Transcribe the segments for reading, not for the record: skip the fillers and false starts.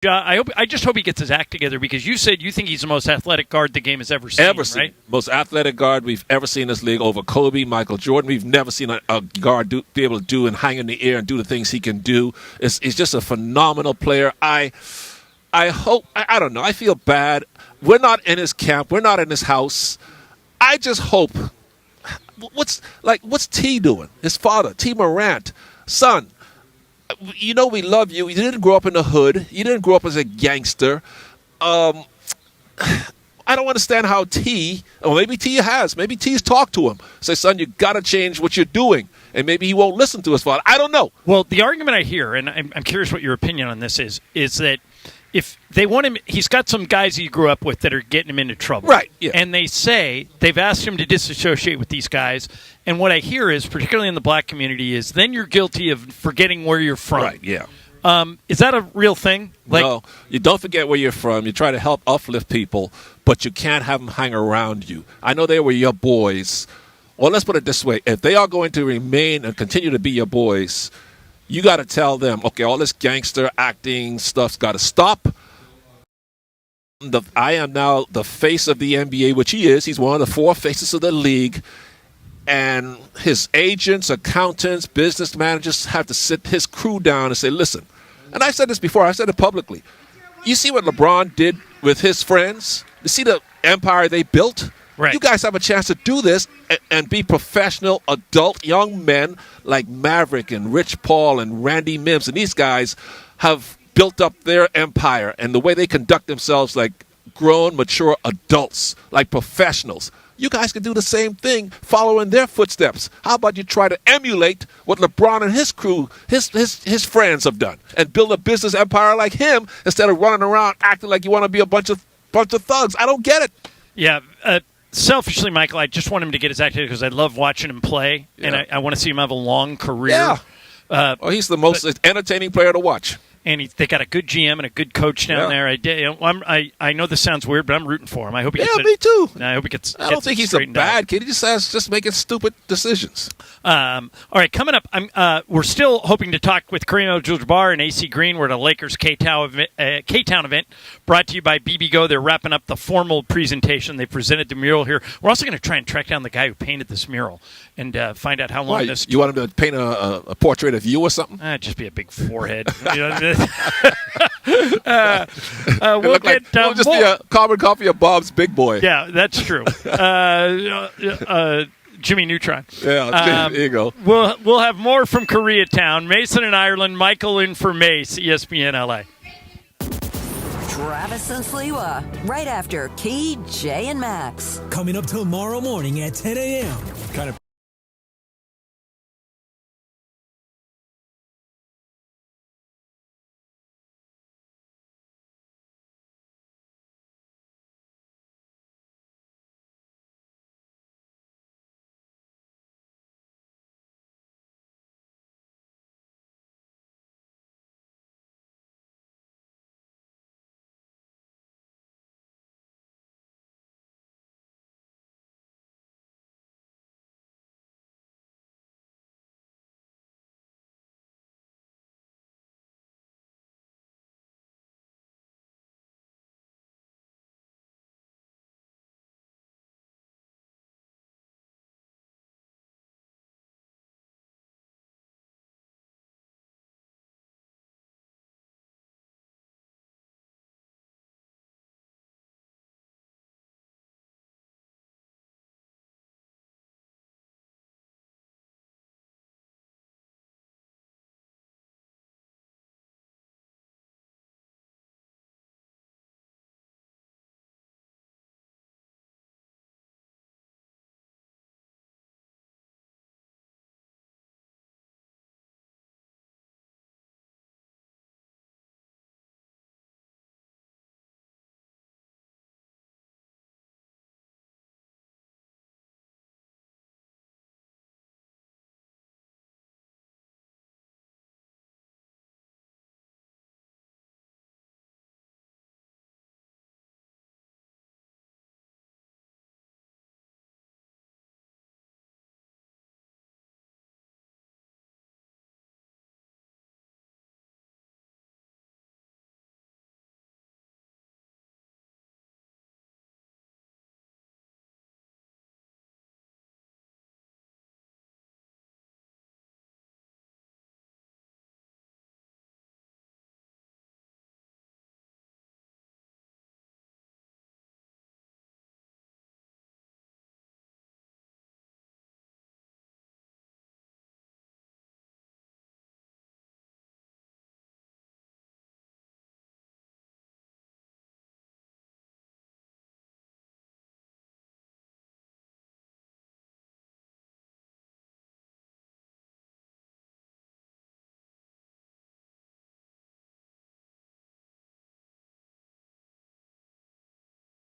I just hope he gets his act together, because you said you think he's the most athletic guard the game has ever seen. Right? Most athletic guard we've ever seen in this league, over Kobe, Michael Jordan. We've never seen a guard be able to do and hang in the air and do the things he can do. He's just a phenomenal player. I hope, I don't know, I feel bad. We're not in his camp. We're not in his house. I just hope, what's T doing? His father, T. Morant, son, you know we love you. You didn't grow up in the hood. You didn't grow up as a gangster. I don't understand how T, or maybe T has, maybe T's talked to him. Say, son, you got to change what you're doing. And maybe he won't listen to his father. I don't know. Well, the argument I hear, and I'm curious what your opinion on this is that if they want him, he's got some guys he grew up with that are getting him into trouble. Right, yeah. And they say they've asked him to disassociate with these guys. And what I hear is, particularly in the black community, is then you're guilty of forgetting where you're from. Right, yeah. Is that a real thing? No, you don't forget where you're from. You try to help uplift people, but you can't have them hang around you. I know they were your boys. Well, let's put it this way. If they are going to remain and continue to be your boys, you got to tell them, okay, all this gangster acting stuff's got to stop. I am now the face of the NBA, which he is. He's one of the 4 faces of the league. And his agents, accountants, business managers have to sit his crew down and say, listen, and I've said this before, I've said it publicly. You see what LeBron did with his friends? You see the empire they built? Right. You guys have a chance to do this and be professional, adult, young men like Maverick and Rich Paul and Randy Mims. And these guys have built up their empire and the way they conduct themselves like grown, mature adults, like professionals. You guys can do the same thing, following their footsteps. How about you try to emulate what LeBron and his crew, his friends have done, and build a business empire like him instead of running around acting like you want to be a bunch of thugs? I don't get it. Yeah. Selfishly, Michael, I just want him to get his act together because I love watching him play, and I want to see him have a long career. Yeah. He's the most entertaining player to watch. And they got a good GM and a good coach down there. I know this sounds weird, but I'm rooting for him. I hope he gets me too. I hope he gets. I don't think he's a bad kid. He just making stupid decisions. All right, coming up, we're still hoping to talk with Kareem Abdul-Jabbar and AC Green. We're at a Lakers K-Town event brought to you by bibigo. They're wrapping up the formal presentation. They presented the mural here. We're also going to try and track down the guy who painted this mural and find out how long this. You want him to paint a portrait of you or something? Just be a big forehead. We'll just be a carbon copy of Bob's Big Boy. Yeah, that's true. Jimmy Neutron. Yeah, there you go. We'll have more from Koreatown. Mason in Ireland. Michael in for Mace, ESPN LA. Travis and Sliwa, right after Key, Jay, and Max. Coming up tomorrow morning at 10 a.m. Kind of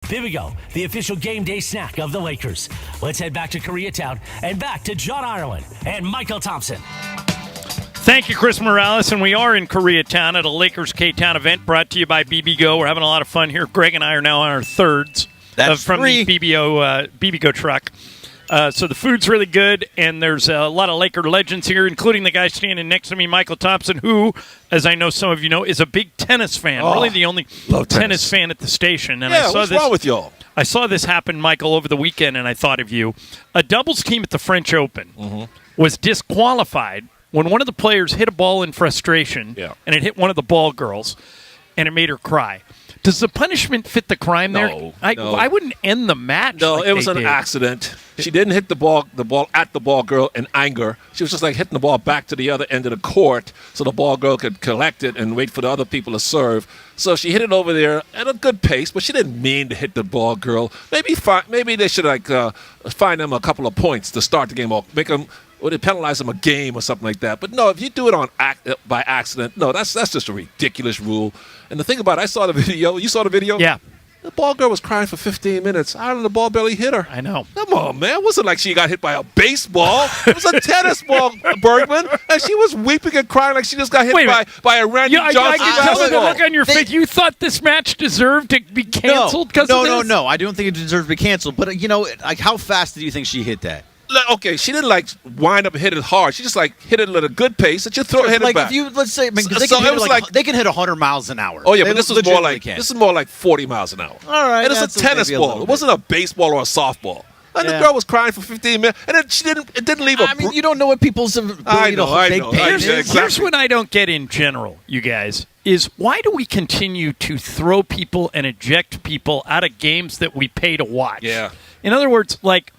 Bibigo, the official game day snack of the Lakers. Let's head back to Koreatown and back to John Ireland and Mychal Thompson. Thank you, Chris Morales. And we are in Koreatown at a Lakers K-Town event brought to you by bibigo. We're having a lot of fun here. Greg and I are now on our thirds from the bibigo truck. So the food's really good, and there's a lot of Laker legends here, including the guy standing next to me, Mychal Thompson, who, as I know some of you know, is a big tennis fan. Really the only tennis fan at the station. And I saw what's wrong with y'all? I saw this happen, Mychal, over the weekend, and I thought of you. A doubles team at the French Open was disqualified when one of the players hit a ball in frustration, and it hit one of the ball girls, and it made her cry. Does the punishment fit the crime there? No. I wouldn't end the match. No, like it was an accident. She didn't hit the ball at the ball girl in anger. She was just like hitting the ball back to the other end of the court so the ball girl could collect it and wait for the other people to serve. So she hit it over there at a good pace, but she didn't mean to hit the ball girl. Maybe they should fine them a couple of points to start the game off, make them. Or they penalize them a game or something like that. But no, if you do it by accident, no, that's just a ridiculous rule. And the thing about it, I saw the video. You saw the video? Yeah. The ball girl was crying for 15 minutes. I don't know, the ball barely hit her. I know. Come on, man. It wasn't like she got hit by a baseball. It was a tennis ball, Bergman. And she was weeping and crying like she just got hit by a Randy Johnson I can tell by the basketball. look on your face. You thought this match deserved to be canceled because of this? No. I don't think it deserves to be canceled. But, how fast do you think she hit that? Okay, she didn't wind up and hit it hard. She just hit it at a good pace and you hit it back. If you let's say, they can hit 100 miles an hour. Oh yeah, but this is more like 40 miles an hour. All right, and it's a tennis ball. It wasn't a baseball or a softball. And the girl was crying for 15 minutes, and then it didn't leave a. You don't know what people's ability to take pain is. Here's what I don't get in general, you guys, is why do we continue to throw people and eject people out of games that we pay to watch? Yeah. In other words, Mychal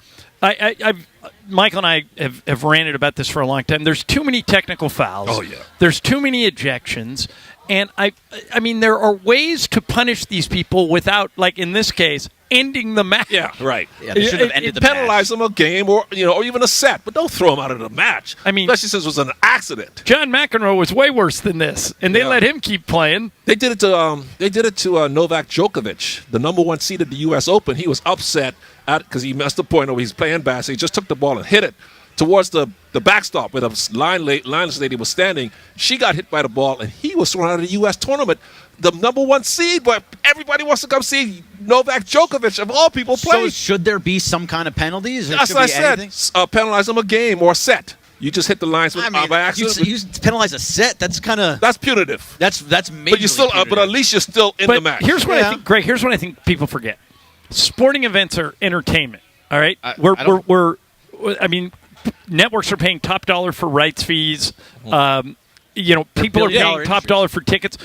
and I have ranted about this for a long time. There's too many technical fouls. Oh, yeah. There's too many ejections. And, I mean, there are ways to punish these people without, like in this case, ending the match. Yeah, right. Yeah, they should have ended the penalize them a game or even a set, but don't throw them out of the match. I mean, especially since it was an accident. John McEnroe was way worse than this, and they let him keep playing. They did it to Novak Djokovic, the number one seed at the U.S. Open. He was upset because he missed the point where he's playing basketball. He just took the ball and hit it towards the backstop where the lineless lady was standing. She got hit by the ball, and he was thrown out of the U.S. tournament. The number one seed, but everybody wants to come see Novak Djokovic, of all people, play. So should there be some kind of penalties? That's what I said. Penalize them a game or a set. You just hit the lines by accident. You penalize a set. That's punitive. That's majorly but you still, but at least you're still in the match. Here's what I think, Greg. Here's what I think people forget: sporting events are entertainment. All right, networks are paying top dollar for rights fees. People are paying top dollar for tickets.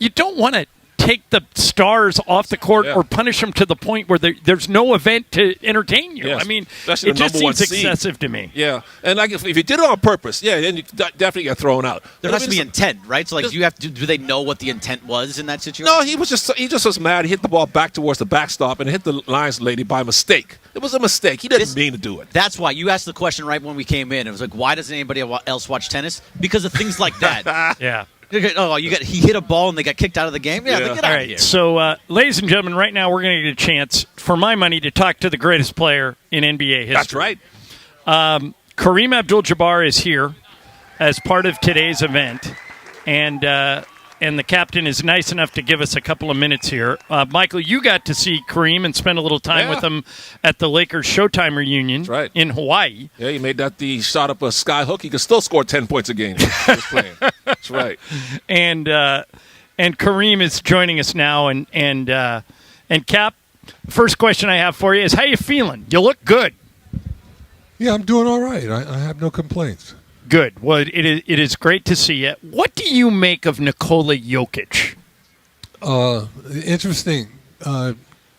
You don't want to take the stars off the court or punish them to the point where there's no event to entertain you. Yes. I mean, especially it just seems excessive seed to me. Yeah, and if you did it on purpose, then you definitely get thrown out. There has to be intent, right? So, do they know what the intent was in that situation? No, he just was mad. He hit the ball back towards the backstop and hit the lines lady by mistake. It was a mistake. He didn't mean to do it. That's why you asked the question right when we came in. It was like, why doesn't anybody else watch tennis? Because of things like that. Yeah. Oh, he hit a ball and they got kicked out of the game? Yeah. Get out of here. So, ladies and gentlemen, right now we're going to get a chance, for my money, to talk to the greatest player in NBA history. That's right. Kareem Abdul-Jabbar is here as part of today's event, and the captain is nice enough to give us a couple of minutes here. Mychal, you got to see Kareem and spend a little time with him at the Lakers Showtime reunion in Hawaii. Yeah, he he shot up a sky hook. He could still score 10 points a game. He was playing. That's right. And Kareem is joining us now. And Cap, first question I have for you is, how you feeling? You look good. Yeah, I'm doing all right. I have no complaints. Good. Well, it is great to see you. What do you make of Nikola Jokic? Interesting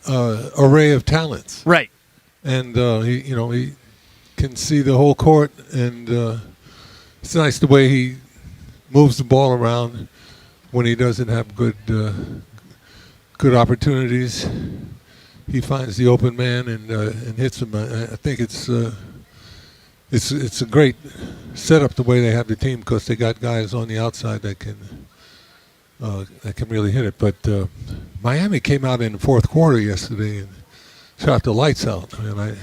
array of talents. Right. And he can see the whole court, and it's nice the way he moves the ball around when he doesn't have good opportunities. He finds the open man and hits him. I think it's a great setup the way they have the team, because they got guys on the outside that can really hit it. But Miami came out in the fourth quarter yesterday and shot the lights out. I mean, I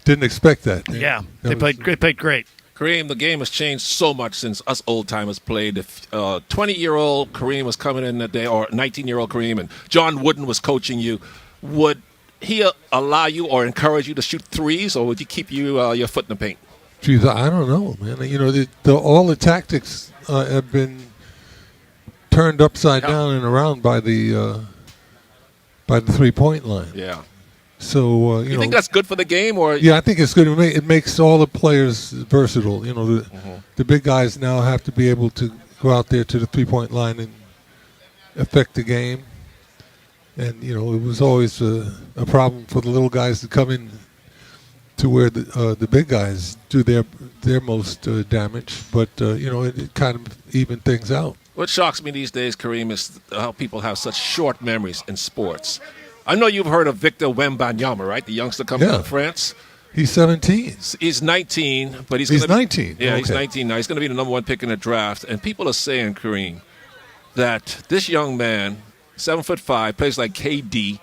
didn't expect that. Yeah, they played great. Kareem, the game has changed so much since us old-timers played. If 20-year-old Kareem was coming in that day, or 19-year-old Kareem, and John Wooden was coaching you, would he allow you or encourage you to shoot threes, or would he keep you your foot in the paint? Geez, I don't know, man. You know, all the tactics have been turned upside down and around by the 3-point line. Yeah. So you think that's good for the game, or yeah, I think it's good. It makes all the players versatile. You know, the big guys now have to be able to go out there to the 3-point line and affect the game. And you know, it was always a problem for the little guys to come in to where the big guys do their most damage. But you know, it kind of evened things out. What shocks me these days, Kareem, is how people have such short memories in sports. I know you've heard of Victor Wembanyama, right? The youngster coming from France. He's 17. He's 19, but he's 19. Yeah, okay. He's 19 now. He's going to be the number one pick in the draft. And people are saying, Kareem, that this young man, 7'5", plays like KD,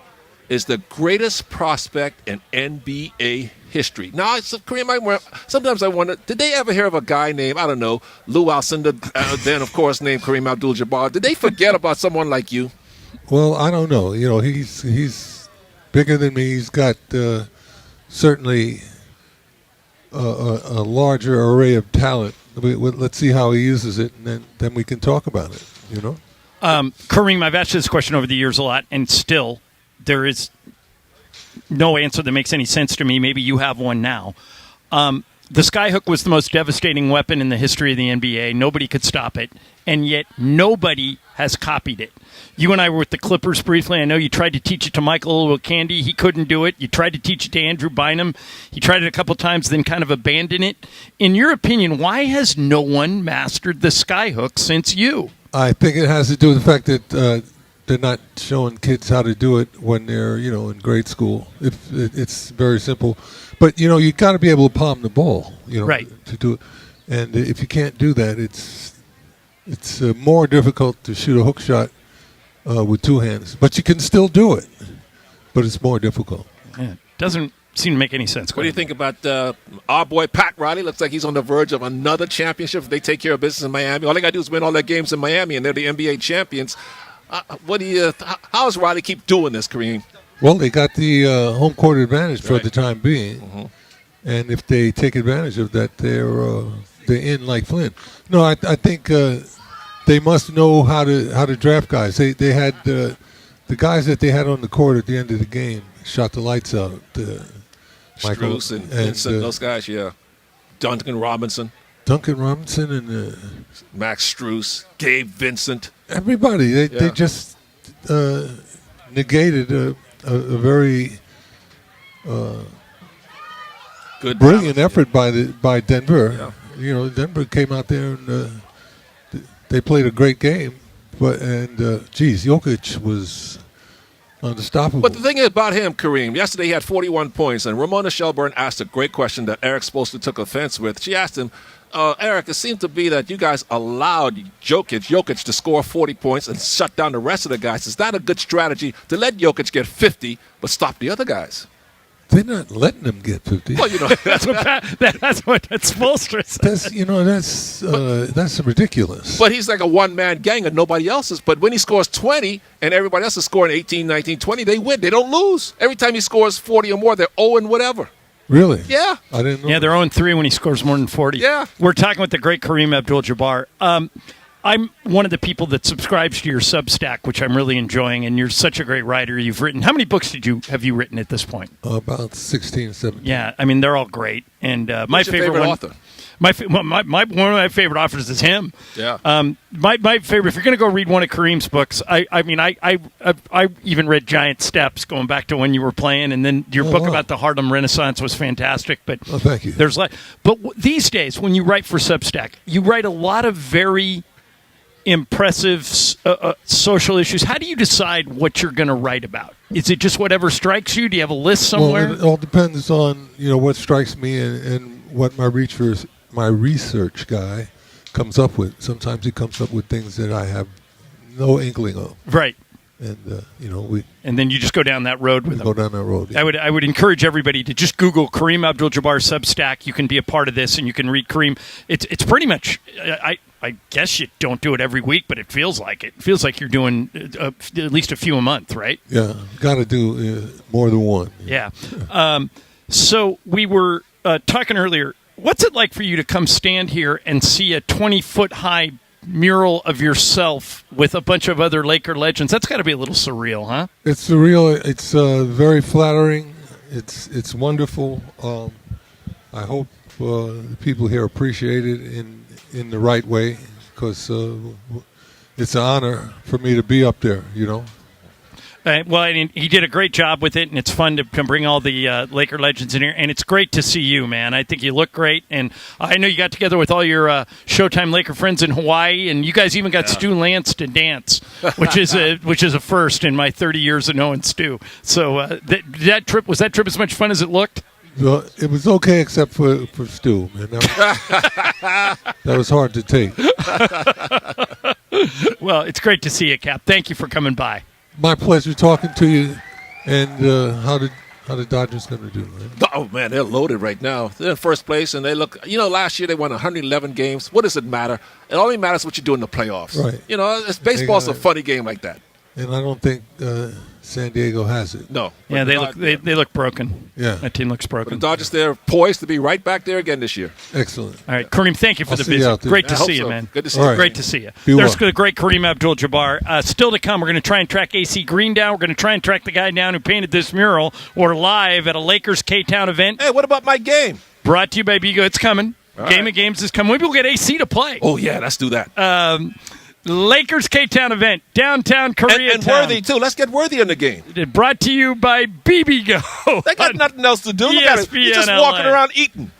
is the greatest prospect in NBA history. Now, Kareem, sometimes I wonder, did they ever hear of a guy named, I don't know, Lou Alcindor, then, of course, named Kareem Abdul-Jabbar? Did they forget about someone like you? Well, I don't know. You know, he's bigger than me. He's got certainly a larger array of talent. Let's see how he uses it, and then we can talk about it, you know? Kareem, I've asked this question over the years a lot, and still there is no answer that makes any sense to me. Maybe you have one now. The skyhook was the most devastating weapon in the history of the NBA. Nobody could stop it, and yet nobody has copied it. You and I were with the Clippers briefly. I know you tried to teach it to Michael Candy. He couldn't do it. You tried to teach it to Andrew Bynum. He tried it a couple times, then kind of abandoned it. In your opinion, why has no one mastered the skyhook since you? I think it has to do with the fact that they're not showing kids how to do it when they're, you know, in grade school. It's very simple. But, you know, you got to be able to palm the ball, you know, right, to do it. And if you can't do that, it's more difficult to shoot a hook shot with two hands. But you can still do it. But it's more difficult. Yeah, it doesn't seem to make any sense. What do you think about our boy Pat Riley? Looks like he's on the verge of another championship if they take care of business in Miami. All they got to do is win all their games in Miami, and they're the NBA champions. How does Riley keep doing this, Kareem? Well, they got the home court advantage for right. the time being. Mm-hmm. And if they take advantage of that, they're in like Flynn. No, I think they must know how to draft guys. They had the guys that they had on the court at the end of the game shot the lights out. Michael Strus and Vincent, those guys, yeah. Duncan Robinson and Max Strus, Gabe Vincent. Everybody. They just negated a very good brilliant effort by Denver. Yeah. You know, Denver came out there and they played a great game. Jokic was unstoppable. But the thing is about him, Kareem, yesterday he had 41 points, and Ramona Shelburne asked a great question that Eric Spoelstra took offense with. She asked him, Eric, it seemed to be that you guys allowed Jokic to score 40 points and shut down the rest of the guys. Is that a good strategy to let Jokic get 50 but stop the other guys? They're not letting them get 50. Well, you know, that's what Spoelstra says. That's ridiculous. But he's like a one-man gang and nobody else's. But when he scores 20 and everybody else is scoring 18, 19, 20, they win. They don't lose. Every time he scores 40 or more, they're 0 and whatever. Really? Yeah. I didn't know. Yeah, they're 0-3 when he scores more than 40. Yeah. We're talking with the great Kareem Abdul-Jabbar. I'm one of the people that subscribes to your Substack, which I'm really enjoying, and you're such a great writer. You've written, how many books have you written at this point? About 16, 17. Yeah, I mean, they're all great. And my Who's your favorite author? One of my favorite authors is him. Yeah. My favorite. If you're going to go read one of Kareem's books, I even read Giant Steps going back to when you were playing, and then your book about the Harlem Renaissance was fantastic. But thank you. There's these days when you write for Substack, you write a lot of very impressive social issues. How do you decide what you're going to write about? Is it just whatever strikes you? Do you have a list somewhere? Well, it all depends on what strikes me and what my research guy comes up with. Sometimes he comes up with things that I have no inkling of. Right. and we And then you just go down that road with them. go down that road. Yeah. I would encourage everybody to just Google Kareem Abdul-Jabbar Substack. You can be a part of this, and you can read Kareem. It's pretty much. I guess you don't do it every week, but it feels like it. It feels like you're doing at least a few a month, right? Yeah, got to do more than one. Yeah. So we were talking earlier. What's it like for you to come stand here and see a 20-foot high mural of yourself with a bunch of other Laker legends? That's got to be a little surreal, huh? It's surreal. It's very flattering. It's wonderful. I hope the people here appreciate it in the right way, because it's an honor for me to be up there. Well, I mean, he did a great job with it, and it's fun to bring all the Laker legends in here. And it's great to see you, man. I think you look great, and I know you got together with all your Showtime Laker friends in Hawaii, and you guys even got Stu Lance to dance, which is a first in my 30 years of knowing Stu. So that trip was as much fun as it looked? Well, it was okay except for Stu, man. That was hard to take. Well, it's great to see you, Cap. Thank you for coming by. My pleasure talking to you. And how the Dodgers going to do, man? Oh, man, they're loaded right now. They're in first place, and they look – last year they won 111 games. What does it matter? It only matters what you do in the playoffs. Right. Baseball's a funny game like that. And I don't think San Diego has it. No. Yeah, they look broken. Yeah. That team looks broken. But the Dodgers, they're poised to be right back there again this year. Excellent. All right, Kareem, thank you for I'll the see you visit. out there. Great to I hope see you, so. man. Good to see All you. right. Great to see you. Be There's well. the great Kareem Abdul-Jabbar. Still to come, we're going to try and track AC Green down. We're going to try and track the guy down who painted this mural. We're live at a Lakers K-Town event. Hey, what about my game? Brought to you by bibigo. It's coming. All Game right. of Games is coming. Maybe we'll get AC to play. Oh, yeah, let's do that. Lakers K-Town event, downtown Koreatown. and Worthy, too. Let's get Worthy in the game. Brought to you by bibigo. They got nothing else to do. Look at it. He's just ESPN walking LA. around eating.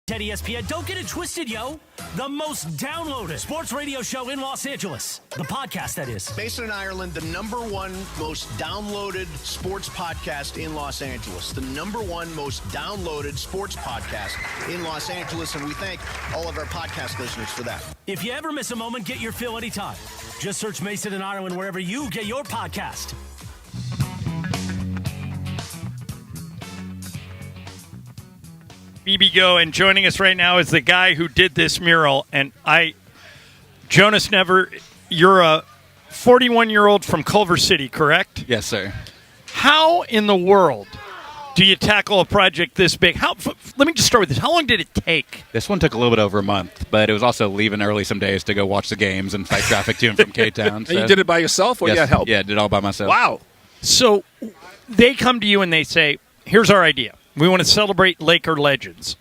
At ESPN, don't get it twisted, yo. The most downloaded sports radio show in Los Angeles. The podcast, that is. Mason and Ireland, the #1 most downloaded sports podcast in Los Angeles. The #1 most downloaded sports podcast in Los Angeles, and we thank all of our podcast listeners for that. If you ever miss a moment, get your fill anytime. Just search Mason and Ireland wherever you get your podcast. bibigo, and joining us right now is the guy who did this mural. And Jonas Never, you're a 41-year-old from Culver City, correct? Yes, sir. How in the world do you tackle a project this big? Let me just start with this. How long did it take? This one took a little bit over a month, but it was also leaving early some days to go watch the games and fight traffic to and from K-Town. And you did it by yourself, or yes, you had help? Yeah, I did it all by myself. Wow. So they come to you and they say, here's our idea. We want to celebrate Laker legends.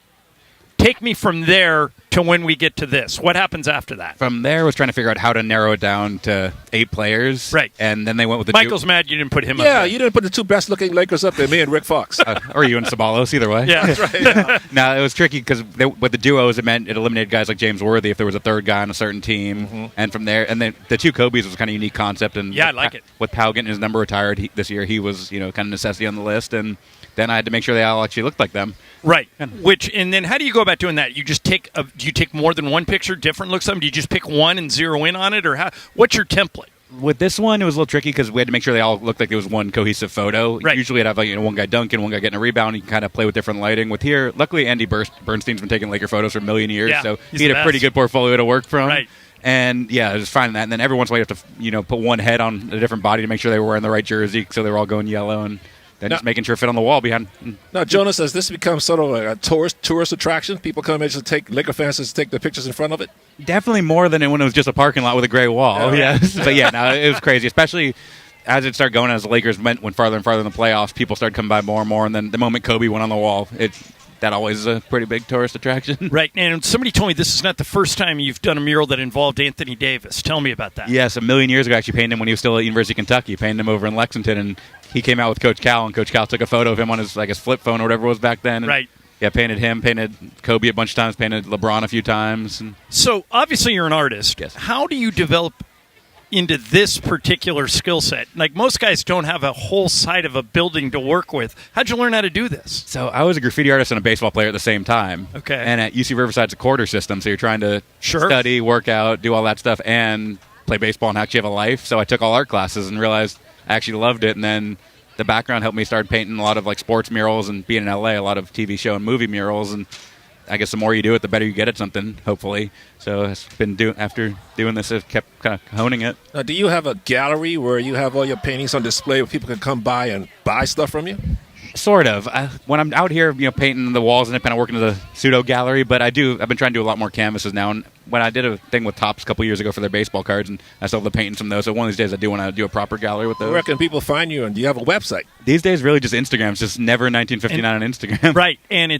Take me from there to when we get to this. What happens after that? From there, I was trying to figure out how to narrow it down to 8 players. Right. And then they went with the Michael's mad you didn't put him up Yeah, there. you didn't put the 2 best-looking Lakers up there, me and Rick Fox. Or you and Sabalos, either way. Yeah, that's right. Yeah. No, it was tricky because with the duos, it meant it eliminated guys like James Worthy if there was a third guy on a certain team. Mm-hmm. And from there, and then the 2 Kobe's was kind of a unique concept. And yeah, I like it. With Powell getting his number retired this year, he was kind of necessity on the list. And then I had to make sure they all actually looked like them. Right. And then how do you go about doing that? You just do you take more than one picture, different looks of them? Do you just pick one and zero in on it, or what's your template? With this one, it was a little tricky because we had to make sure they all looked like it was one cohesive photo. Right. Usually, I'd have one guy dunking, one guy getting a rebound. You can kind of play with different lighting. With here, luckily, Andy Bernstein's been taking Laker photos for a million years, so he had a pretty good portfolio to work from. Right. And yeah, I was finding that. And then every once in a while, you have to put one head on a different body to make sure they were wearing the right jersey, so they were all going yellow and. Then just making sure it fit on the wall behind. Now, Jonas, has this become sort of a tourist attraction? People come in to take Laker fans to take the pictures in front of it? Definitely more than when it was just a parking lot with a gray wall. Yes. But yeah, no, it was crazy, especially as it started going, as the Lakers went farther and farther in the playoffs, people started coming by more and more. And then the moment Kobe went on the wall, that always is a pretty big tourist attraction. Right. And somebody told me this is not the first time you've done a mural that involved Anthony Davis. Tell me about that. Yes, a million years ago, I actually painted him when he was still at University of Kentucky. Painted him over in Lexington, and he came out with Coach Cal, and Coach Cal took a photo of him on his flip phone or whatever it was back then. And, right. Yeah, painted him, painted Kobe a bunch of times, painted LeBron a few times. So, obviously you're an artist. Yes. How do you develop into this particular skill set? Like, most guys don't have a whole side of a building to work with. How'd you learn how to do this? So I was a graffiti artist and a baseball player at the same time. Okay. And at UC Riverside's a quarter system, so you're trying to study, work out, do all that stuff, and play baseball and actually have a life. So I took all art classes and realized I actually loved it. And then the background helped me start painting a lot of sports murals, and being in LA, a lot of TV show and movie murals. And I guess the more you do it, the better you get at something, hopefully. So it's been after doing this, I've kept kind of honing it. Now, do you have a gallery where you have all your paintings on display where people can come by and buy stuff from you? Sort of. When I'm out here, painting the walls and kind of working as a pseudo gallery, but I've been trying to do a lot more canvases now. And when I did a thing with Topps a couple years ago for their baseball cards, and I still have the paintings from those. So one of these days, I do want to do a proper gallery with those. Where can people find you, and do you have a website? These days, really just Instagram. It's just never 1959 on Instagram. Right, and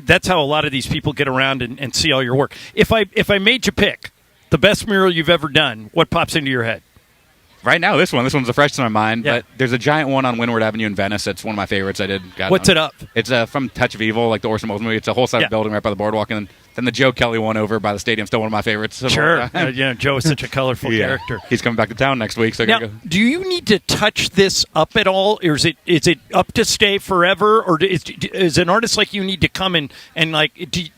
that's how a lot of these people get around and see all your work. If I made you pick the best mural you've ever done, what pops into your head? Right now, this one's a fresh in my mind, but there's a giant one on Windward Avenue in Venice. It's one of my favorites I did. What's it up? It's from Touch of Evil, like the Orson Welles movie. It's a whole side building right by the boardwalk, and then the Joe Kelly one over by the stadium, still one of my favorites. Sure. Joe is such a colorful character. He's coming back to town next week, so now, do you need to touch this up at all, or is it up to stay forever, or is an artist like you need to come and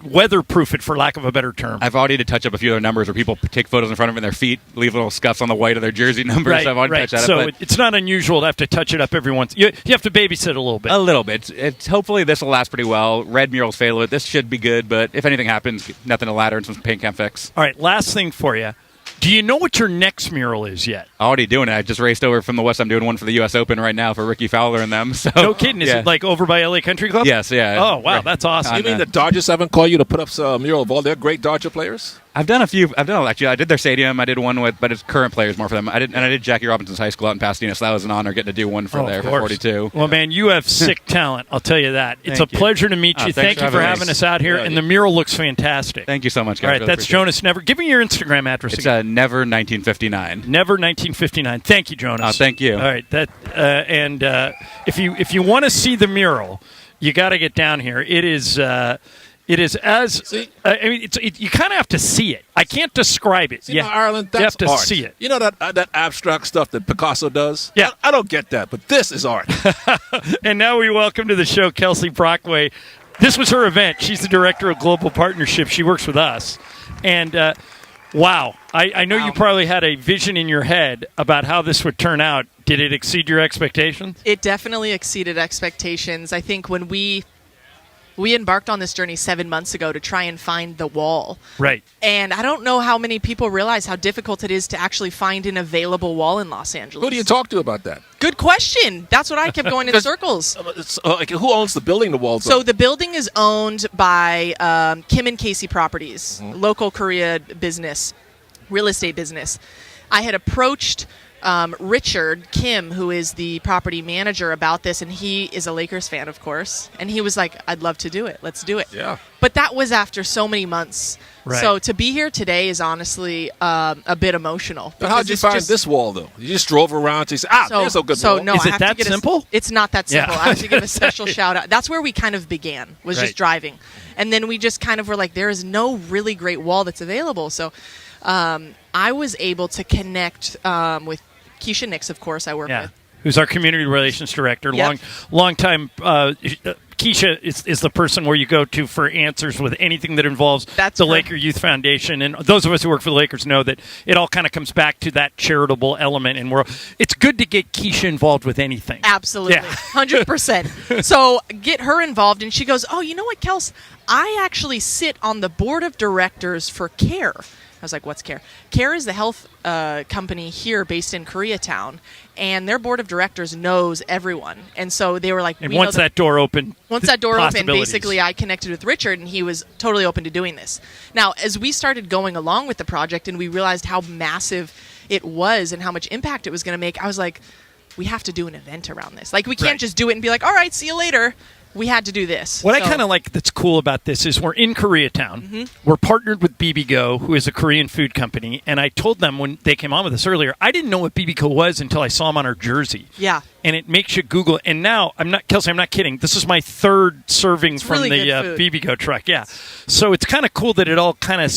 weatherproof it, for lack of a better term? I've already to touch up a few other numbers where people take photos in front of it in their feet, leave little scuffs on the white of their jersey numbers. Right, so I've already touched that so up. It's not unusual to have to touch it up every once. You have to babysit a little bit. A little bit. It's hopefully this will last pretty well. Red murals fail it. This should be good, but if anything happens, nothing to ladder and some paint can fix. All right, last thing for you. Do you know what your next mural is yet? Already doing it. I just raced over from the West. I'm doing one for the U.S. Open right now for Ricky Fowler and them. So no kidding. Is it like over by LA Country Club? Yes, yeah. Oh, wow, that's awesome. You mean the Dodgers haven't called you to put up some mural of all their great Dodger players? I've done a few. Actually, I did their stadium. I did one but it's current players more for them. I did Jackie Robinson's high school out in Pasadena, so that was an honor getting to do one for there for 42. Well, man, you have sick talent. I'll tell you that. It's a pleasure to meet you. Thank you for having us out here, and the mural looks fantastic. Thank you so much, guys. All right, that's Jonas Never. Give me your Instagram address. It's Never 1959. Never 1959. Thank you, Jonas. Thank you. All right, if you want to see the mural, you got to get down here. It is. It is you kind of have to see it. I can't describe it. Ireland, that's you have to art. see it. You know that abstract stuff that Picasso does? Yeah. I don't get that, but this is art. And now we welcome to the show Kelsey Brockway. This was her event. She's the director of global partnerships. She works with us. And wow, I know you probably had a vision in your head about how this would turn out. Did it exceed your expectations? It definitely exceeded expectations. I think when we embarked on this journey 7 months ago to try and find the wall. Right. And I don't know how many people realize how difficult it is to actually find an available wall in Los Angeles. Who do you talk to about that? Good question. That's what I kept going in circles. Who owns the building the walls So on? the building is owned by Kim and Casey Properties, local Korea business, real estate business. I had approached Richard Kim, who is the property manager, about this, and he is a Lakers fan, of course, and he was like, I'd love to do it. Let's do it. Yeah. But that was after so many months. Right. So to be here today is honestly a bit emotional. But how'd you find this wall, though? You just drove around and said, there's a good wall. No, is I it have that to simple? It's not that simple. Yeah. I have to give a special shout out. That's where we kind of began, was Right. just driving. And then we just kind of were like, there is no really great wall that's available. So I was able to connect with Keisha Nix, of course, I work with. Who's our community relations director. Yep. Long time. Keisha is the person where you go to for answers with anything that involves the Laker Youth Foundation. And those of us who work for the Lakers know that it all kind of comes back to that charitable element. And it's good to get Keisha involved with anything. Absolutely. 100%. So get her involved, and she goes, oh, you know what, Kels? I actually sit on the board of directors for CARE. I was like, what's CARE? CARE is the health company here based in Koreatown, and their board of directors knows everyone. And so they were like, and once that door opened, basically I connected with Richard, and he was totally open to doing this. Now, as we started going along with the project and we realized how massive it was and how much impact it was going to make, I was like, we have to do an event around this. Like, we can't just do it and be like, all right, see you later. We had to do this. What I kind of like that's cool about this is we're in Koreatown. We're partnered with bibigo, who is a Korean food company. And I told them when they came on with us earlier, I didn't know what bibigo was until I saw them on our jersey. Yeah. And it makes you Google. And now, Kelsey, I'm not kidding. This is my third serving from really the bibigo truck. Yeah. So it's kind of cool that it all kind of,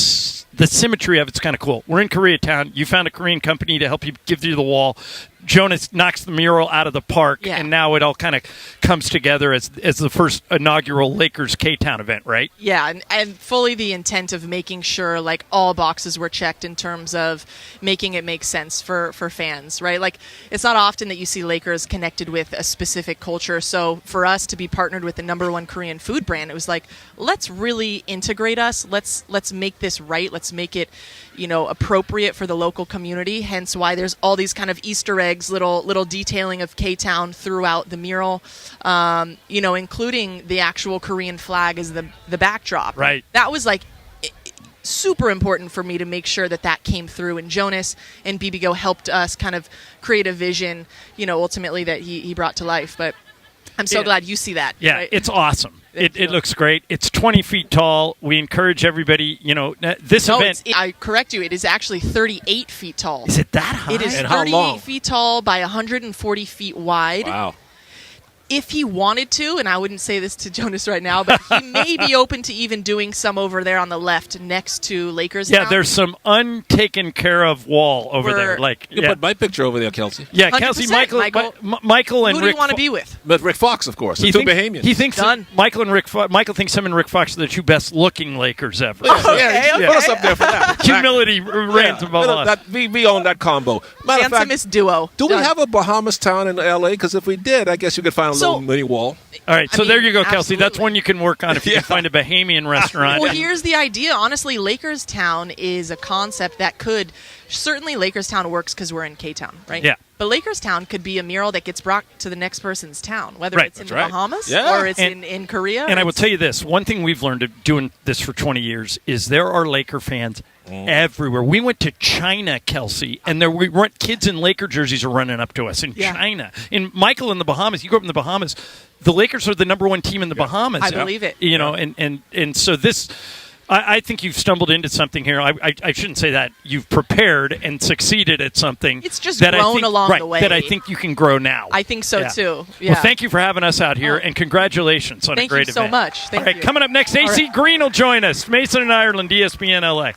the symmetry of it's kind of cool. We're in Koreatown. You found a Korean company to help you give you the wall. Jonas knocks the mural out of the park, and now it all kind of comes together as the first inaugural Lakers K-Town event, right? Yeah, and fully the intent of making sure like all boxes were checked in terms of making it make sense for fans, right? Like, it's not often that you see Lakers connected with a specific culture. So for us to be partnered with the #1 Korean food brand, it was like, let's really integrate us. Let's make this right. Let's make it, appropriate for the local community. Hence why there's all these kind of Easter eggs, little detailing of K-Town throughout the mural, including the actual Korean flag as the backdrop. Right. That was like super important for me to make sure that came through. And Jonas and bibigo helped us kind of create a vision, ultimately that he brought to life. But I'm so glad you see that. Yeah, right? it's awesome. It looks great. It's 20 feet tall. We encourage everybody, this event. I correct you. It is actually 38 feet tall. Is it that high? It is and 38 how long? feet tall by 140 feet wide. Wow. If he wanted to, and I wouldn't say this to Jonas right now, but he may be open to even doing some over there on the left next to LakersTown. Yeah, there's some untaken care of wall over there. You put my picture over there, Kelsey. Yeah, Kelsey, Michael and Who do Rick. you want to be with? But Rick Fox, of course. The two Bahamians. He thinks Done. Michael thinks him and Rick Fox are the two best-looking Lakers ever. Put us up there for that. Humility reigns above us. We own that combo. Matter of fact, Handsomest duo. do we have a Bahamas town in L.A.? Because if we did, I guess you could find a little mini wall. All right, so there you go, Kelsey. absolutely. That's one you can work on if you can find a Bahamian restaurant. Well, here's the idea. Honestly, LakersTown is a concept that could certainly LakersTown works because we're in K-Town, right? Yeah. But LakersTown could be a mural that gets brought to the next person's town, whether Right. it's in That's the right. Bahamas Yeah. or it's in Korea. And I will tell you this, one thing we've learned doing this for 20 years is there are Laker fans everywhere. We went to China, Kelsey, and we weren't kids in Laker jerseys are running up to us in China. In Michael in the Bahamas, you grew up in the Bahamas, the Lakers are the #1 team in the Bahamas. I believe it. And so this I think you've stumbled into something here. I shouldn't say that. You've prepared and succeeded at something. It's just that grown I think, along the way. That I think you can grow now. I think so, too. Yeah. Well, thank you for having us out here, and congratulations on a great event. Thank you so much. All right, coming up next, AC Green will join us. Mason and Ireland, ESPN LA.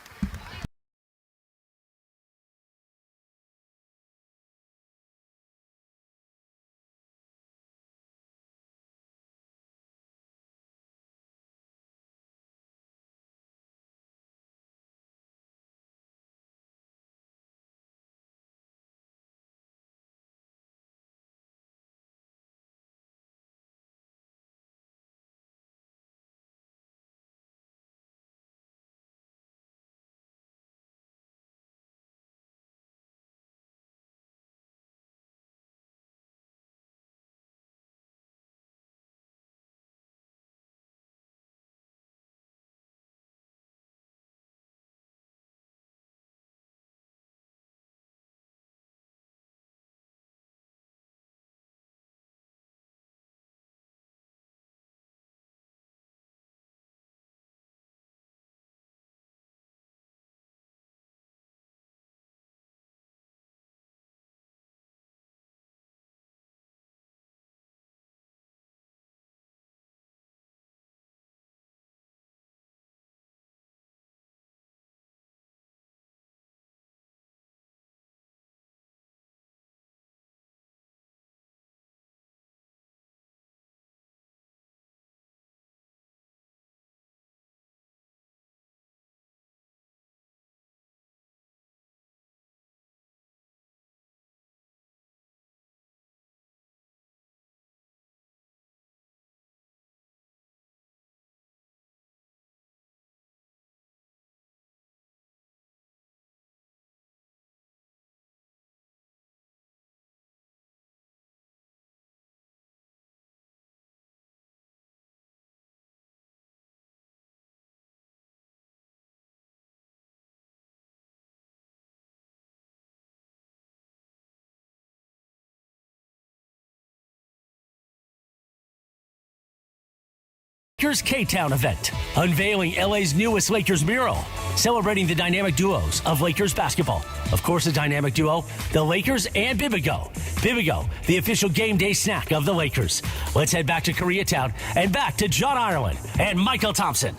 Lakers K-Town event, unveiling LA's newest Lakers mural, celebrating the dynamic duos of Lakers basketball. Of course, a dynamic duo, the Lakers and Bibigo. Bibigo, the official game day snack of the Lakers. Let's head back to Koreatown and back to John Ireland and Mychal Thompson.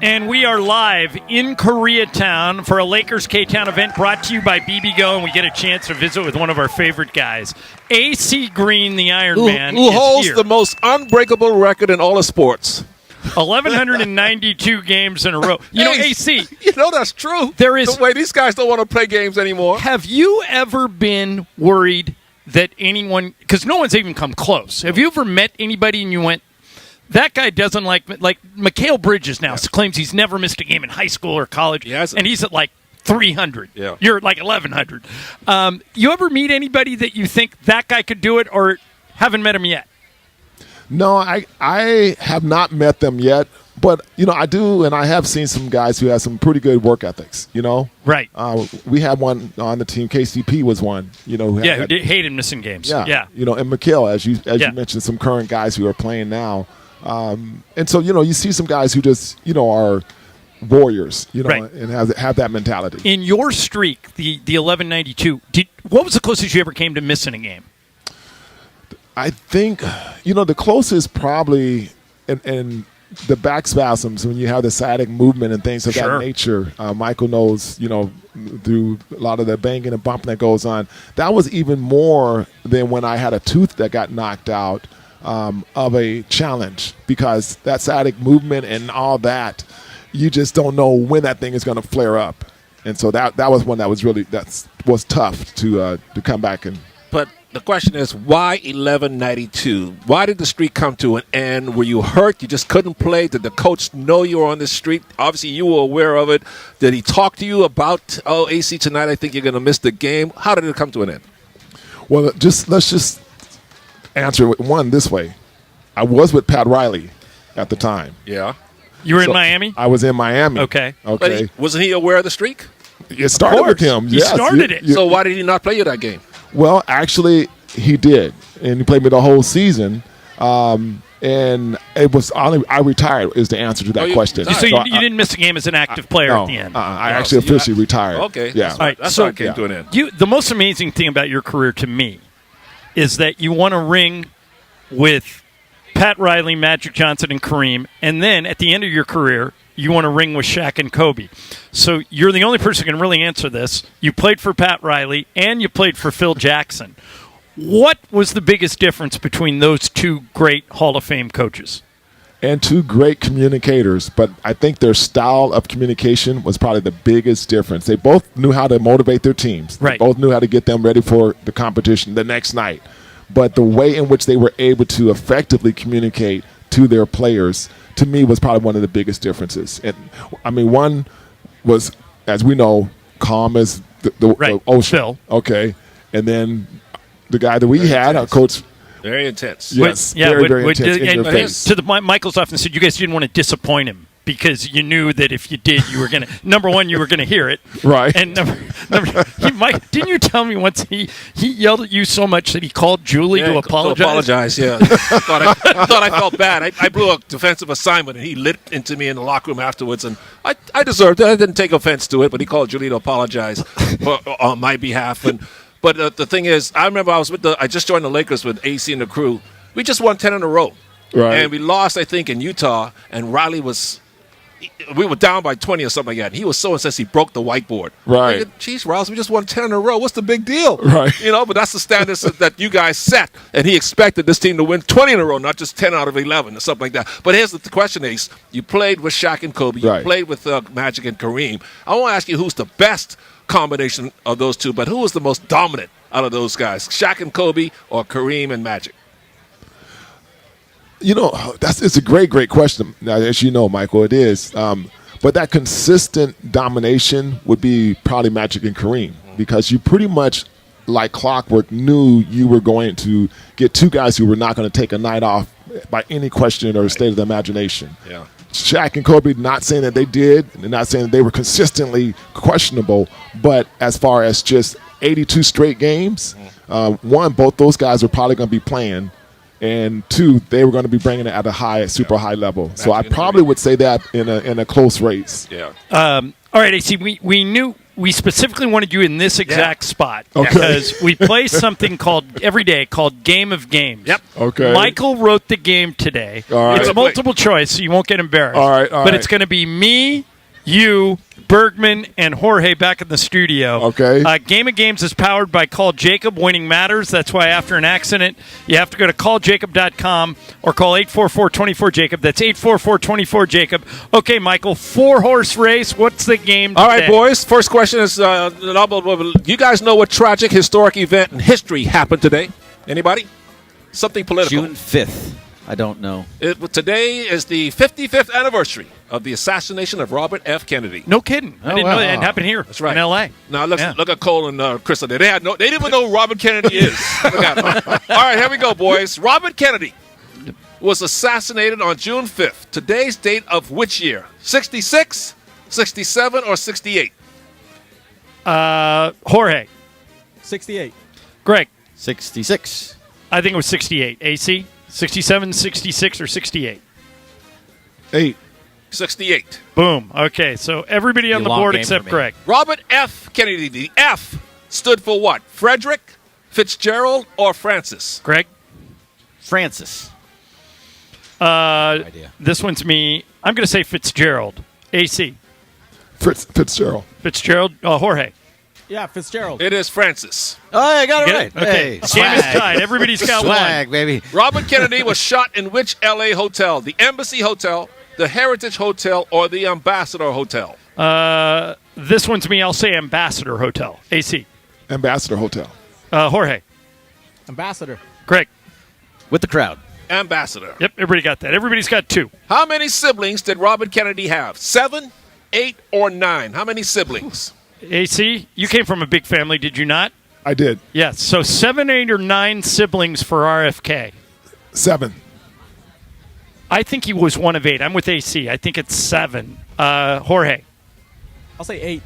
And we are live in Koreatown for a Lakers K-Town event brought to you by bibigo, and we get a chance to visit with one of our favorite guys, AC Green, the Iron Man. Who holds here. the most unbreakable record in all of sports. 1,192 games in a row. You know, AC. You know that's true. There is the way these guys don't want to play games anymore. Have you ever been worried that anyone, because no one's even come close, have you ever met anybody and you went, that guy doesn't like Mikal Bridges now claims he's never missed a game in high school or college, and he's at like 300. Yeah. You're at like 1,100. You ever meet anybody that you think that guy could do it, or haven't met him yet? No, I have not met them yet, but I do, and I have seen some guys who have some pretty good work ethics. Right. We had one on the team. KCP was one. Who hated missing games. Yeah. And Mikal, as you mentioned, some current guys who are playing now. And so, you see some guys who just, are warriors, right. and have that mentality. In your streak, the 1192, what was the closest you ever came to missing a game? I think, the closest probably in the back spasms when you have the sciatic movement and things of that nature. Michael knows, through a lot of the banging and bumping that goes on. That was even more than when I had a tooth that got knocked out. Of a challenge, because that sciatic movement and all that, you just don't know when that thing is going to flare up, and so that was one that was was tough to come back and. But the question is, why 1192? Why did the streak come to an end? Were you hurt? You just couldn't play? Did the coach know you were on this streak? Obviously, you were aware of it. Did he talk to you about, AC, tonight I think you're going to miss the game? How did it come to an end? Well, let's just answer one this way. I was with Pat Riley at the time. Yeah. You were in Miami? I was in Miami. Okay. But wasn't he aware of the streak? It started with him. He started it. So why did he not play you that game? Well, actually, he did. And he played me the whole season. And it was only I retired is the answer to that question. So you didn't miss a game as an active player at the end. I actually officially retired. Okay. Yeah. All right. That's So how I came to an end. the most amazing thing about your career to me is that you won a ring with Pat Riley, Magic Johnson, and Kareem, and then at the end of your career, you won a ring with Shaq and Kobe. So you're the only person who can really answer this. You played for Pat Riley, and you played for Phil Jackson. What was the biggest difference between those two great Hall of Fame coaches? And two great communicators, but I think their style of communication was probably the biggest difference. They both knew how to motivate their teams. Right. They both knew how to get them ready for the competition the next night. But the way in which they were able to effectively communicate to their players, to me, was probably one of the biggest differences. And I mean, one was, as we know, calm as the ocean. Phil. Okay. And then the guy that we had, our coach. Very intense. Yes, very intense in your face. To Michael's often said, you guys didn't want to disappoint him because you knew that if you did, you were going to, number one, you were going to hear it. Right. And didn't you tell me once he yelled at you so much that he called Julie to apologize? To apologize, yeah. thought I felt bad. I blew a defensive assignment, and he lit into me in the locker room afterwards, and I deserved it. I didn't take offense to it, but he called Julie to apologize on my behalf. But the thing is, I remember I just joined the Lakers with AC and the crew. We just won 10 in a row. Right. And we lost, I think, in Utah, and Riley we were down by 20 or something like that. And he was so incensed he broke the whiteboard. Right. Jeez, Riley, we just won 10 in a row. What's the big deal? Right. But that's the standards that you guys set. And he expected this team to win 20 in a row, not just 10 out of 11 or something like that. But here's the question, Ace. You played with Shaq and Kobe. You played with Magic and Kareem. I want to ask you who's the best combination of those two, but who was the most dominant out of those guys, Shaq and Kobe or Kareem and Magic? It's a great question. Now, as you know, Michael, it is. But that consistent domination would be probably Magic and Kareem, because you pretty much, like clockwork, knew you were going to get two guys who were not going to take a night off by any question or state of the imagination. Yeah. Shaq and Kobe, not saying that they did, and not saying that they were consistently questionable, but as far as just 82 straight games, one, both those guys are probably going to be playing, and two, they were going to be bringing it at a super high level. So I probably would say that in a close race. Yeah. All right, AC, we specifically wanted you in this exact spot Okay. because we play something every day called Game of Games. Yep. Okay. Michael wrote the game today. All right. It's multiple choice, so you won't get embarrassed. All right. But it's going to be me, you, Bergman, and Jorge back in the studio. Okay. Game of Games is powered by Call Jacob. Winning matters. That's why after an accident, you have to go to calljacob.com or call 844-24-JACOB. That's 844-24-JACOB. Okay, Michael, 4-horse race. What's the game today? All right, boys. First question is, you guys know what tragic historic event in history happened today? Anybody? Something political. June 5th. I don't know. Today is the 55th anniversary of the assassination of Robert F. Kennedy. No kidding. I didn't know that. It happened here. That's right. In L.A. Now look at Cole and Chris. They didn't even know who Robert Kennedy is. Look at them. All right, here we go, boys. Robert Kennedy was assassinated on June 5th. Today's date of which year? 66, 67, or 68? Jorge. 68. Greg. 66. I think it was 68. AC? 67, 66, or 68? 8. 68. Boom. Okay, so everybody on the board except Greg. Robert F. Kennedy. The F stood for what? Frederick, Fitzgerald, or Francis? Greg? Francis. Idea. This one's me. I'm going to say Fitzgerald. AC? Fitzgerald. Fitzgerald. Jorge? Yeah, Fitzgerald. It is Francis. Oh, I got it right. Okay. Hey, Game is tied. Everybody's got swag, one. Baby. Robert Kennedy was shot in which L.A. hotel? The Embassy Hotel, the Heritage Hotel, or the Ambassador Hotel? This one's me. I'll say Ambassador Hotel. AC? Ambassador Hotel. Jorge? Ambassador. Greg? With the crowd. Ambassador. Yep, everybody got that. Everybody's got 2. How many siblings did Robert Kennedy have? 7, 8, or 9? How many siblings? AC, you came from a big family, did you not? I did. Yes, so 7, 8, or 9 siblings for RFK. 7. I think he was one of 8. I'm with AC. I think it's 7. Jorge. I'll say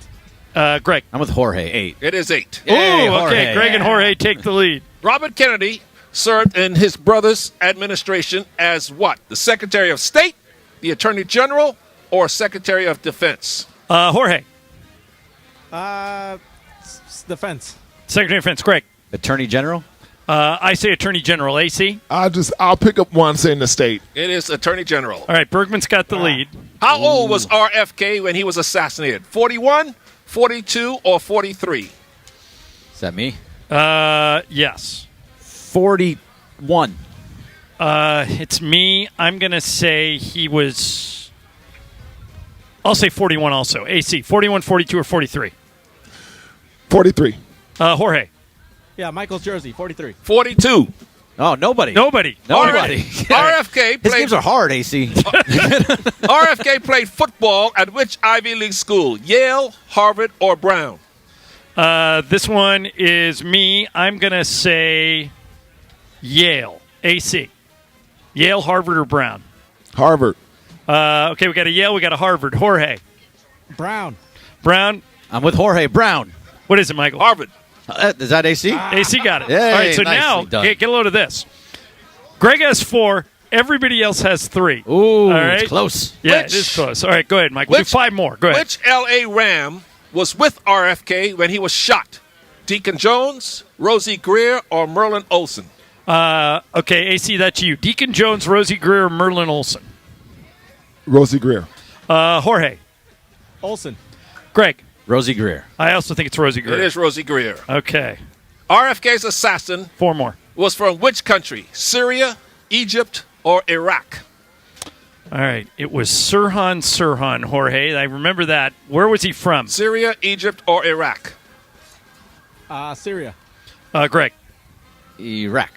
8. Greg. I'm with Jorge. 8. It is 8. Ooh, okay. Greg and Jorge take the lead. Robert Kennedy served in his brother's administration as what? The Secretary of State, the Attorney General, or Secretary of Defense? Jorge. Defense. Secretary of Defense. Greg. Attorney General? I say Attorney General. AC? I'll pick up one saying the state. It is Attorney General. All right, Bergman's got the lead. How old was RFK when he was assassinated? 41, 42, or 43? Is that me? Yes. 41. It's me. I'm going to say he was... I'll say 41 also. AC, 41, 42, or 43? 43. Jorge. Yeah, Michael's jersey, 43. 42. Oh, nobody. Nobody. RFK His played, games are hard, AC. RFK played football at which Ivy League school? Yale, Harvard, or Brown? This one is me. I'm going to say Yale. AC. Yale, Harvard, or Brown? Harvard. Okay, we got a Yale, we got a Harvard. Jorge. Brown. Brown. I'm with Jorge. Brown. What is it, Michael? Harvard. Is that AC? AC got it. Yay, all right, so nicely now done. get a load of this. Greg has 4. Everybody else has 3. Ooh, all right? it's close. Yeah, it is close. All right, go ahead, Mike. We'll do 5 more. Go ahead. Which L.A. Ram was with RFK when he was shot? Deacon Jones, Rosie Greer, or Merlin Olsen? Okay, AC, that's you. Deacon Jones, Rosie Greer, or Merlin Olsen? Rosie Greer. Jorge. Olsen. Greg. Rosie Greer. I also think it's Rosie Greer. It is Rosie Greer. Okay. RFK's assassin 4 more. was from which country? Syria, Egypt, or Iraq? All right. It was Sirhan, Jorge. I remember that. Where was he from? Syria, Egypt, or Iraq? Syria. Greg. Iraq.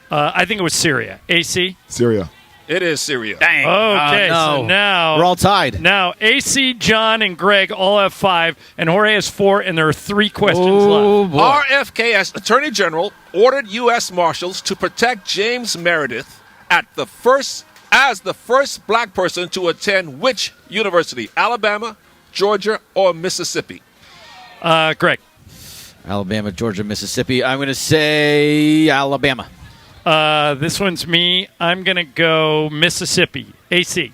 I think it was Syria. AC? Syria. It is Syria. Dang. Okay, no. so now... We're all tied. Now, AC, John, and Greg all have 5, and Jorge has 4, and there are 3 questions left. Boy. RFK, as Attorney General, ordered U.S. Marshals to protect James Meredith as the first black person to attend which university? Alabama, Georgia, or Mississippi? Greg. Alabama, Georgia, Mississippi. I'm going to say Alabama. This one's me. I'm going to go Mississippi. AC.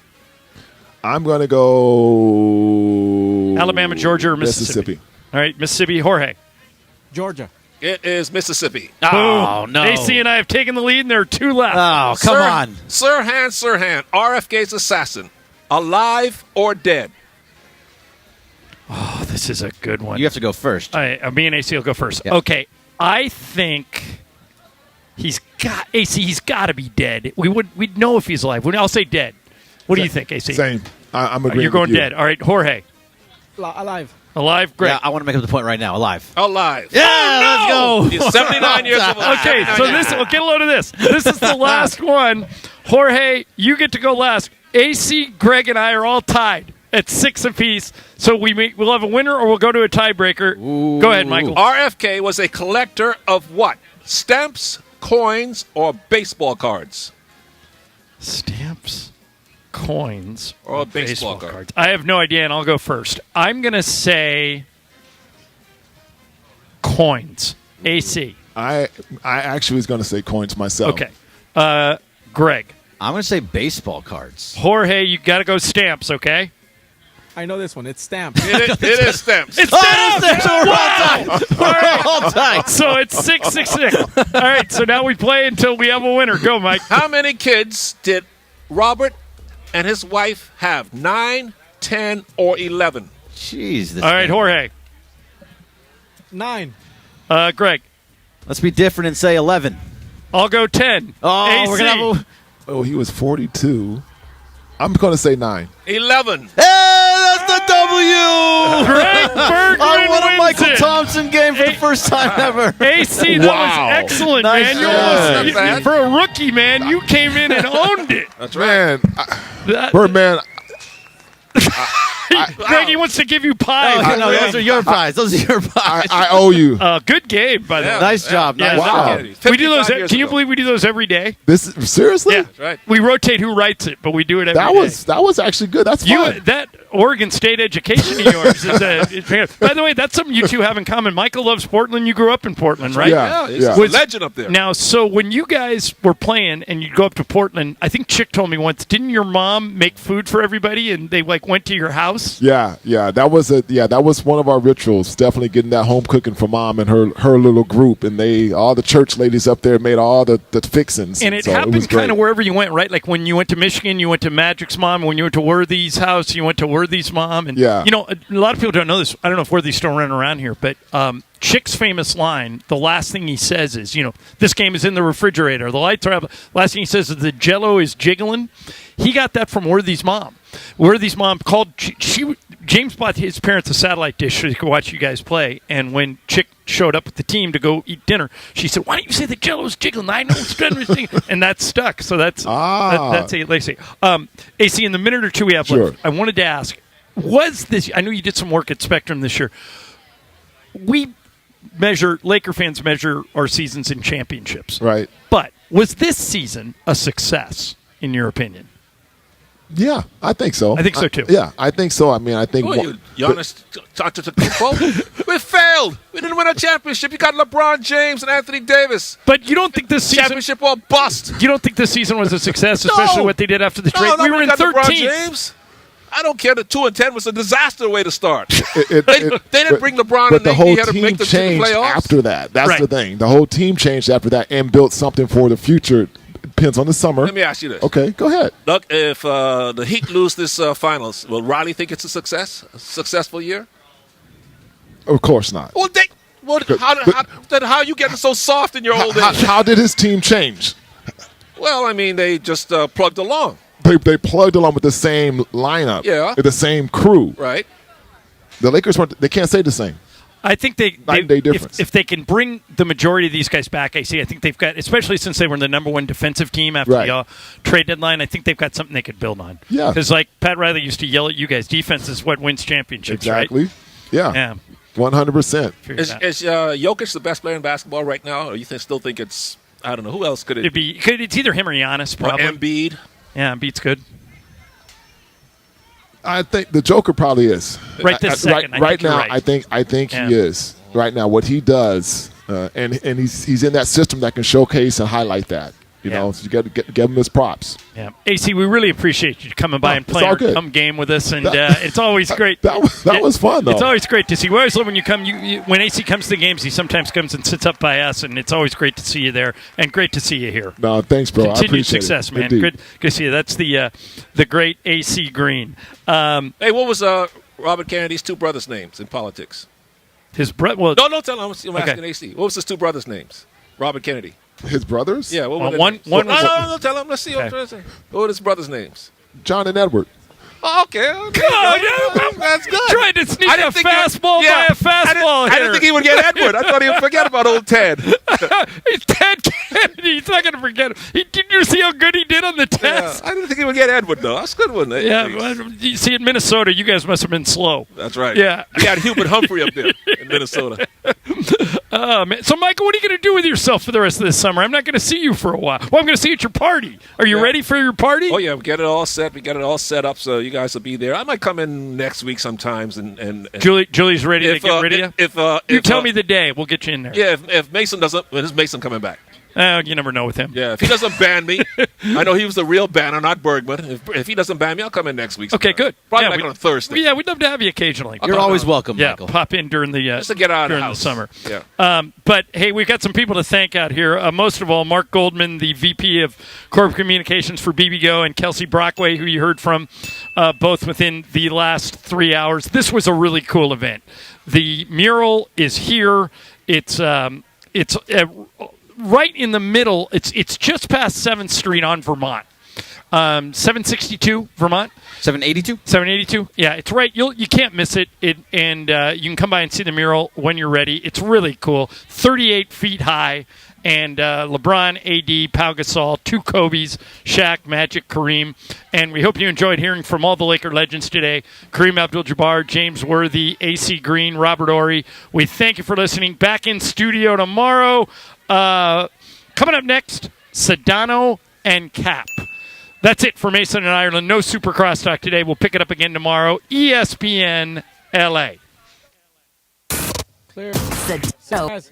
I'm going to go Alabama, Georgia, or Mississippi? All right, Mississippi. Jorge. Georgia. It is Mississippi. Oh, no. AC and I have taken the lead, and there are 2 left. Oh, come on. Sirhan, RFK's assassin, alive or dead? Oh, this is a good one. You have to go first. Me and AC will go first. Yeah. Okay, I think he's got to be dead. We'd know if he's alive. I'll say dead. What do you think, AC? Same. I'm agreeing. You're going with you. dead. All right, Jorge. Alive. Alive, great. Yeah, I want to make up the point right now. Alive. Alive. Yeah, let's go. He's 79 years old. Okay, so we'll get a load of this. This is the last one. Jorge, you get to go last. AC, Greg, and I are all tied at 6 apiece. So we'll have a winner or we'll go to a tiebreaker. Ooh. Go ahead, Michael. RFK was a collector of what? Stamps, coins, or baseball cards? Stamps, coins, or baseball cards. I have no idea, and I'll go first. I'm going to say coins. AC. I actually was going to say coins myself. Okay. Greg. I'm going to say baseball cards. Jorge, you got to go stamps, okay? I know this one. It's stamps. It is stamps. It's stamps! Wow. We're all tied. So it's 6-6-6. All right, so now we play until we have a winner. Go, Mike. How many kids did Robert and his wife have? 9, 10, or 11? Jeez. All right, Jorge. 9. Greg. Let's be different and say 11. I'll go 10. Oh, AC. we're going to have Oh, he was 42. I'm going to say 9. 11. Hey, that's the W! Greg Bergman I won a wins Michael it. Thompson game for the first time ever. AC, that Wow. was excellent, Nice man. job. For a rookie, man, you came in and owned it. That's right. Man, Birdman, Greg, he wants to give you pies. No, those are your pies. Those are your pies. I owe you. Good game, by the way. Nice job. Nice Wow. job. We do those. Can you believe we do those every day? Seriously? Yeah, right. We rotate who writes it, but we do it every day. That was actually good. That's fun. That Oregon State education of yours is by the way, that's something you two have in common. Michael loves Portland. You grew up in Portland, right? Yeah. He's a legend up there. Now, so when you guys were playing and you'd go up to Portland, I think Chick told me once, didn't your mom make food for everybody and they went to your house? Yeah. That was one of our rituals. Definitely getting that home cooking for mom and her little group, and all the church ladies up there made all the fixings. And it so happened was kind of great. wherever you went, right? Like when you went to Michigan, you went to Magic's mom. When you went to Worthy's house, you went to Worthy's mom. And yeah. A lot of people don't know this. I don't know if Worthy's still running around here, but Chick's famous line, the last thing he says is, this game is in the refrigerator. The lights are up. Last thing he says is the Jell-O is jiggling. He got that from Worthy's mom. Worthy's mom called. James bought his parents a satellite dish so he could watch you guys play. And when Chick showed up with the team to go eat dinner, she said, "Why don't you say the Jell-O's jiggling? I know it's done." And that stuck. So that's AC. AC, in the minute or two we have left, I wanted to ask, was this? I know you did some work at Spectrum this year. Laker fans measure our seasons in championships. Right. But was this season a success, in your opinion? Yeah, I think so. I think so, too. I think so. I mean, I think... Giannis Antetokounmpo? We failed. We didn't win a championship. You got LeBron James and Anthony Davis. But you don't think this season... Championship or bust. You don't think this season was a success, especially what they did after the trade? We were in 13th. LeBron James. I don't care. The 2-10 was a disaster way to start. They didn't bring LeBron, but the whole he had to team make the changed playoffs after that. That's the thing. The whole team changed after that and built something for the future. Depends on the summer. Let me ask you this. Okay, go ahead. Look, if the Heat lose this finals, will Riley think it's a successful year? Of course not. Well, how are you getting so soft in your old age? How did his team change? Well, I mean, they just plugged along. They plugged along with the same lineup. Yeah. With the same crew. Right. The Lakers they can't say the same. I think if they can bring the majority of these guys back, I think they've got, especially since they were the number one defensive team after the trade deadline, I think they've got something they could build on. Yeah. Because like Pat Riley used to yell at you guys, defense is what wins championships, exactly. Right? Yeah. 100%. Is Jokic the best player in basketball right now, or you still think it's, I don't know, who else could it be? It's either him or Giannis, probably. Or Embiid. Yeah, Embiid's good. I think the Joker probably is. Right this second. Right now, I think he is. Right now, what he does, and he's in that system that can showcase and highlight that. You know, so you got to give him his props. Yeah, AC, we really appreciate you coming by and playing our come game with us, and it's always great. That was fun, though. It's always great to see. We always love when you come. When AC comes to the games, he sometimes comes and sits up by us, and it's always great to see you there, and great to see you here. No, thanks, bro. Continued I appreciate success, it. man. Indeed. Good to see you. That's the great AC Green. Hey, what was Robert Kennedy's two brothers' names in politics? His brother. Well, no, tell him. I'm asking AC. What was his two brothers' names? Robert Kennedy. His brothers? Yeah. What were one. No, tell him. Let's see. What were his brothers' names? John and Edward. Oh, okay. That's good. Trying to sneak a fastball by a fastball. I didn't think he would get Edward. I thought he would forget about old Ted. He's Ted Kennedy. He's not going to forget him. Did you see how good he did on the test? I didn't think he would get Edward, though. That's good, wasn't it? Yeah. Well, you see, in Minnesota, you guys must have been slow. That's right. Yeah. You got Hubert Humphrey up there in Minnesota. Man. So, Michael, what are you going to do with yourself for the rest of this summer? I'm not going to see you for a while. Well, I'm going to see you at your party. Are you ready for your party? Oh, yeah. We get it all set. We got it all set up, so you guys will be there. I might come in next week sometimes. And Julie's ready to get rid of you? You tell me the day. We'll get you in there. Yeah, if Mason doesn't, when is Mason coming back? You never know with him. Yeah, if he doesn't ban me, I know he was the real banner, not Bergman. If he doesn't ban me, I'll come in next week. Okay, good. Probably on Thursday. Yeah, we'd love to have you occasionally. You're always welcome, yeah, Michael. pop in during the just to get out during of the the summer. Yeah. But hey, we've got some people to thank out here. Most of all, Mark Goldman, the VP of Corporate Communications for bibigo, and Kelsey Brockway, who you heard from, both within the last 3 hours. This was a really cool event. The mural is here. It's right in the middle. It's just past 7th Street on Vermont. 762 Vermont. 782. 782. Yeah, it's right. You can't miss it. And you can come by and see the mural when you're ready. It's really cool. 38 feet high, and LeBron, AD, Pau Gasol, 2 Kobes, Shaq, Magic, Kareem. And we hope you enjoyed hearing from all the Laker legends today. Kareem Abdul-Jabbar, James Worthy, AC Green, Robert Horry. We thank you for listening. Back in studio tomorrow. Coming up next, Sedano and Cap. That's it for Mason and Ireland. No Super Crosstalk today. We'll pick it up again tomorrow. ESPN LA. Clear. Sedano.